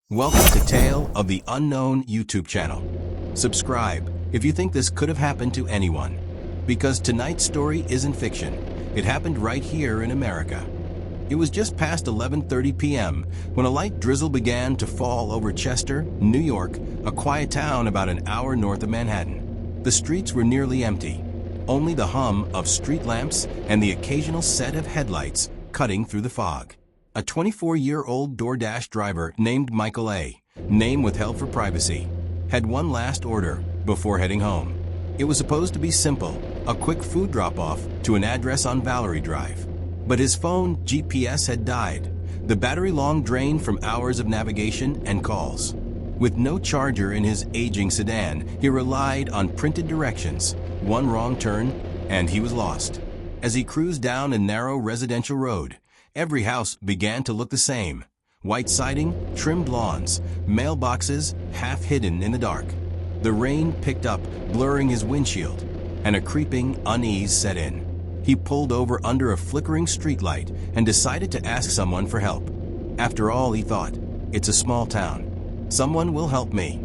Welcome to Tale of the Unknown YouTube channel. Subscribe if you think this could have happened to anyone. Because tonight's story isn't fiction. It happened right here in America. It was just past 11:30 p.m. when a light drizzle began to fall over Chester, New York, a quiet town about an hour north of Manhattan. The streets were nearly empty. Only the hum of street lamps and the occasional set of headlights cutting through the fog. A 24-year-old DoorDash driver named Michael A., name withheld for privacy, had one last order before heading home. It was supposed to be simple, a quick food drop-off to an address on Valerie Drive. But his phone GPS had died, the battery long drained from hours of navigation and calls. With no charger in his aging sedan, he relied on printed directions. One wrong turn, and he was lost. As he cruised down a narrow residential road, every house began to look the same. White siding, trimmed lawns, mailboxes half hidden in the dark. The rain picked up, blurring his windshield, and a creeping unease set in. He pulled over under a flickering streetlight and decided to ask someone for help. After all, he thought, it's a small town. Someone will help me.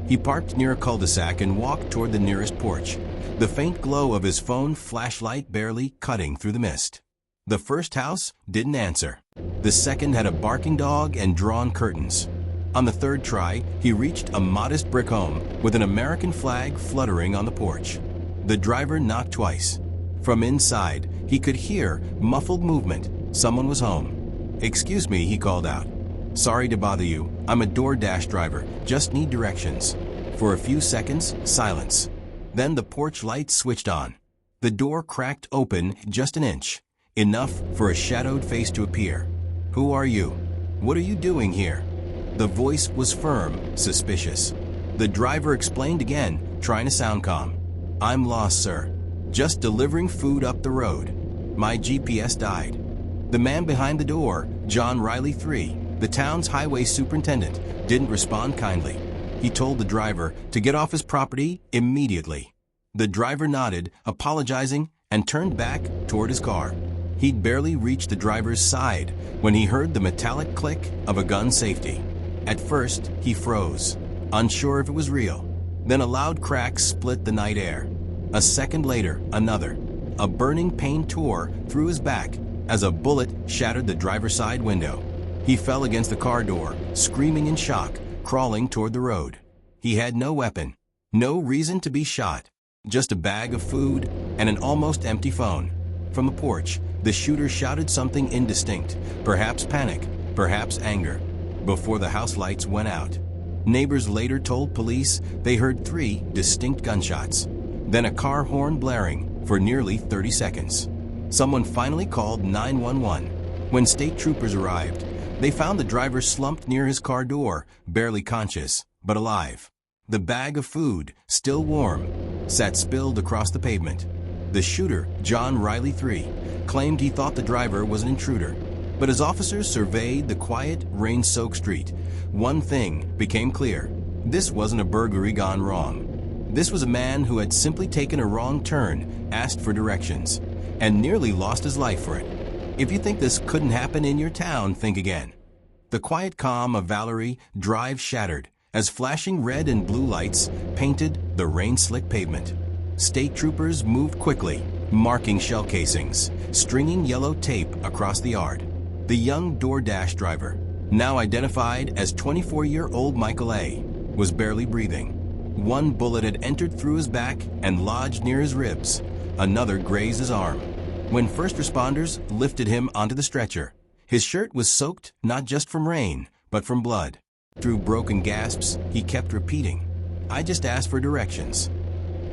He parked near a cul-de-sac and walked toward the nearest porch, the faint glow of his phone flashlight barely cutting through the mist. The first house didn't answer. The second had a barking dog and drawn curtains. On the third try, he reached a modest brick home with an American flag fluttering on the porch. The driver knocked twice. From inside, he could hear muffled movement. Someone was home. "Excuse me," he called out. "Sorry to bother you. I'm a DoorDash driver. Just need directions." For a few seconds, silence. Then the porch light switched on. The door cracked open just an inch. Enough for a shadowed face to appear. "Who are you? What are you doing here?" The voice was firm, suspicious. The driver explained again, trying to sound calm. "I'm lost, sir. Just delivering food up the road. My GPS died." The man behind the door, John Riley III, the town's highway superintendent, didn't respond kindly. He told the driver to get off his property immediately. The driver nodded, apologizing, and turned back toward his car. He'd barely reached the driver's side when he heard the metallic click of a gun safety. At first, he froze, unsure if it was real. Then a loud crack split the night air. A second later, another. A burning pain tore through his back as a bullet shattered the driver's side window. He fell against the car door, screaming in shock, crawling toward the road. He had no weapon, no reason to be shot, just a bag of food and an almost empty phone. From the porch, the shooter shouted something indistinct, perhaps panic, perhaps anger, before the house lights went out. Neighbors later told police they heard 3 distinct gunshots, then a car horn blaring for nearly 30 seconds. Someone finally called 911. When state troopers arrived, they found the driver slumped near his car door, barely conscious, but alive. The bag of food, still warm, sat spilled across the pavement. The shooter, John Riley III, claimed he thought the driver was an intruder. But as officers surveyed the quiet, rain-soaked street, one thing became clear. This wasn't a burglary gone wrong. This was a man who had simply taken a wrong turn, asked for directions, and nearly lost his life for it. If you think this couldn't happen in your town, think again. The quiet calm of Valerie Drive shattered as flashing red and blue lights painted the rain-slick pavement. State troopers moved quickly, marking shell casings, stringing yellow tape across the yard. The young DoorDash driver, now identified as 24-year-old Michael A., was barely breathing. One bullet had entered through his back and lodged near his ribs. Another grazed his arm. When first responders lifted him onto the stretcher, his shirt was soaked not just from rain, but from blood. Through broken gasps, he kept repeating, "I just asked for directions."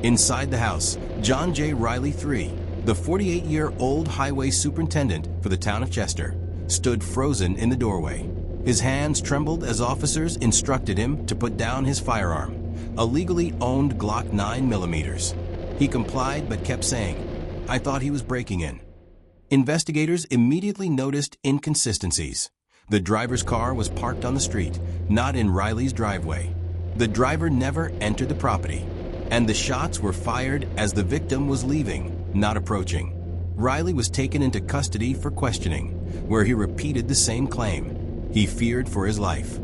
Inside the house, John J. Riley III, the 48-year-old highway superintendent for the town of Chester, stood frozen in the doorway. His hands trembled as officers instructed him to put down his firearm, a legally owned Glock 9mm. He complied but kept saying, "I thought he was breaking in." Investigators immediately noticed inconsistencies. The driver's car was parked on the street, not in Riley's driveway. The driver never entered the property, and the shots were fired as the victim was leaving, not approaching. Riley was taken into custody for questioning, where he repeated the same claim. He feared for his life.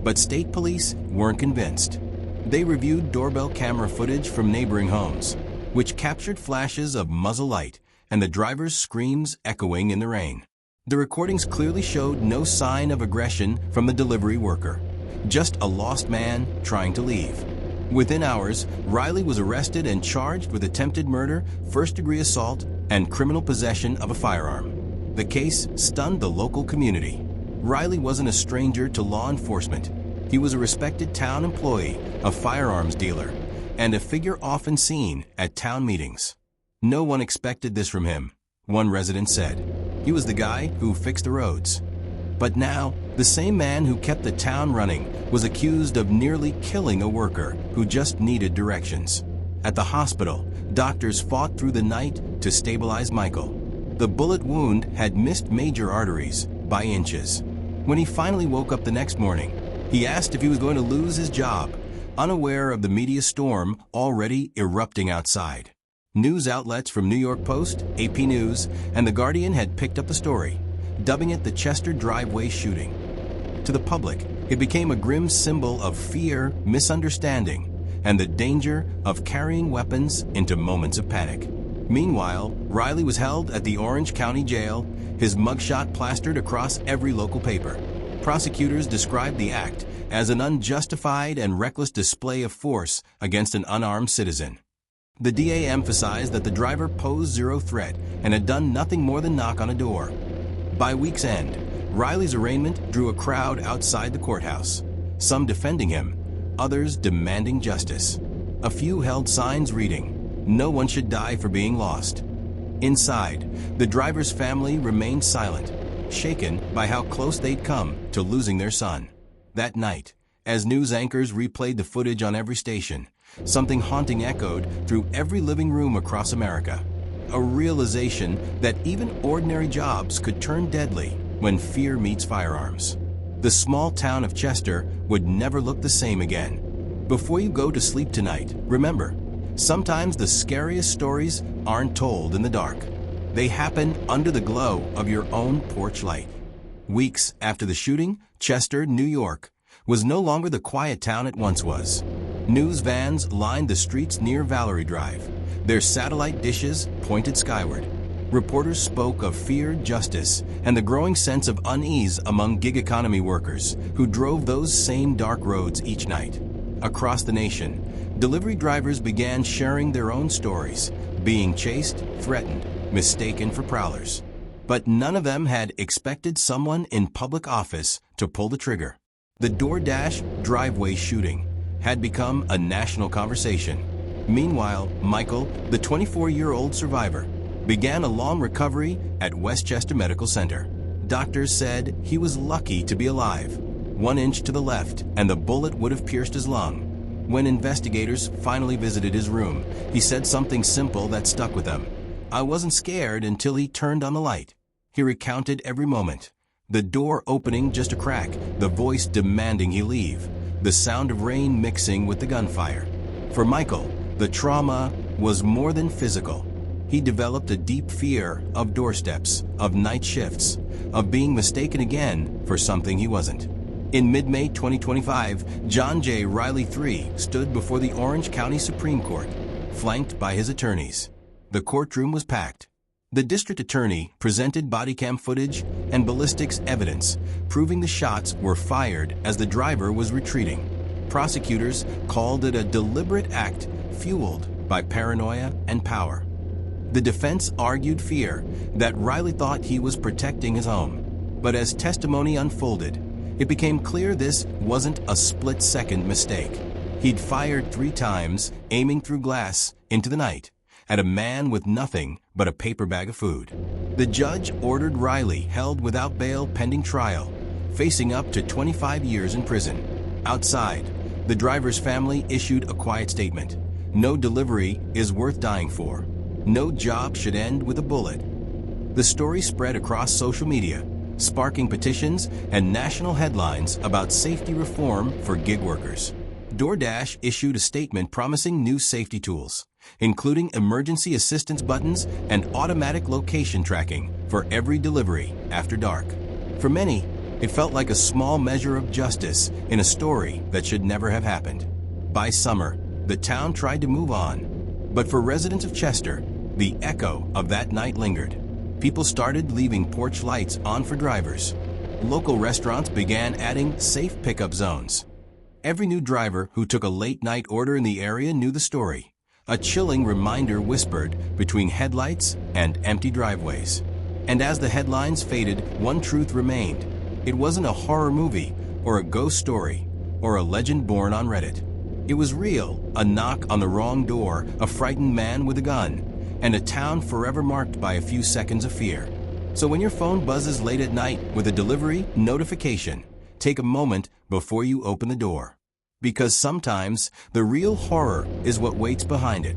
But state police weren't convinced. They reviewed doorbell camera footage from neighboring homes, which captured flashes of muzzle light and the driver's screams echoing in the rain. The recordings clearly showed no sign of aggression from the delivery worker, just a lost man trying to leave. Within hours, Riley was arrested and charged with attempted murder, first-degree assault, and criminal possession of a firearm. The case stunned the local community. Riley wasn't a stranger to law enforcement. He was a respected town employee, a firearms dealer, and a figure often seen at town meetings. No one expected this from him, one resident said. He was the guy who fixed the roads. But now, the same man who kept the town running was accused of nearly killing a worker who just needed directions. At the hospital, doctors fought through the night to stabilize Michael. The bullet wound had missed major arteries by inches. When he finally woke up the next morning, he asked if he was going to lose his job, unaware of the media storm already erupting outside. News outlets from New York Post, AP News, and The Guardian had picked up the story, dubbing it the Chester driveway shooting. To the public, it became a grim symbol of fear, misunderstanding, and the danger of carrying weapons into moments of panic. Meanwhile, Riley was held at the Orange County Jail, his mugshot plastered across every local paper. Prosecutors described the act as an unjustified and reckless display of force against an unarmed citizen. The DA emphasized that the driver posed zero threat and had done nothing more than knock on a door. By week's end, Riley's arraignment drew a crowd outside the courthouse, some defending him, others demanding justice. A few held signs reading, "No one should die for being lost." Inside, the driver's family remained silent, shaken by how close they'd come to losing their son. That night, as news anchors replayed the footage on every station, something haunting echoed through every living room across America. A realization that even ordinary jobs could turn deadly when fear meets firearms. The small town of Chester would never look the same again. Before you go to sleep tonight, remember, sometimes the scariest stories aren't told in the dark. They happen under the glow of your own porch light. Weeks after the shooting, Chester, New York, was no longer the quiet town it once was. News vans lined the streets near Valerie Drive, their satellite dishes pointed skyward. Reporters spoke of fear, justice, and the growing sense of unease among gig economy workers who drove those same dark roads each night. Across the nation, delivery drivers began sharing their own stories, being chased, threatened, mistaken for prowlers. But none of them had expected someone in public office to pull the trigger. The DoorDash driveway shooting had become a national conversation. Meanwhile, Michael, the 24-year-old survivor, began a long recovery at Westchester Medical Center. Doctors said he was lucky to be alive. 1 inch to the left, and the bullet would have pierced his lung. When investigators finally visited his room, he said something simple that stuck with them. "I wasn't scared until he turned on the light." He recounted every moment. The door opening just a crack, the voice demanding he leave, the sound of rain mixing with the gunfire. For Michael, the trauma was more than physical. He developed a deep fear of doorsteps, of night shifts, of being mistaken again for something he wasn't. In mid-May 2025, John J. Riley III stood before the Orange County Supreme Court, flanked by his attorneys. The courtroom was packed. The district attorney presented body cam footage and ballistics evidence, proving the shots were fired as the driver was retreating. Prosecutors called it a deliberate act fueled by paranoia and power. The defense argued fear, that Riley thought he was protecting his home. But as testimony unfolded, it became clear this wasn't a split-second mistake. He'd fired 3 times, aiming through glass into the night, at a man with nothing but a paper bag of food. The judge ordered Riley held without bail pending trial, facing up to 25 years in prison. Outside, the driver's family issued a quiet statement. No delivery is worth dying for. No job should end with a bullet. The story spread across social media, sparking petitions and national headlines about safety reform for gig workers. DoorDash issued a statement promising new safety tools, including emergency assistance buttons and automatic location tracking for every delivery after dark. For many, It felt like a small measure of justice in a story that should never have happened. By summer, the town tried to move on. But for residents of Chester, the echo of that night lingered. People started leaving porch lights on for drivers. Local restaurants began adding safe pickup zones. Every new driver who took a late-night order in the area knew the story. A chilling reminder whispered between headlights and empty driveways. And as the headlines faded, one truth remained. It wasn't a horror movie, or a ghost story, or a legend born on Reddit. It was real, a knock on the wrong door, a frightened man with a gun, and a town forever marked by a few seconds of fear. So when your phone buzzes late at night with a delivery notification, take a moment before you open the door. Because sometimes the real horror is what waits behind it.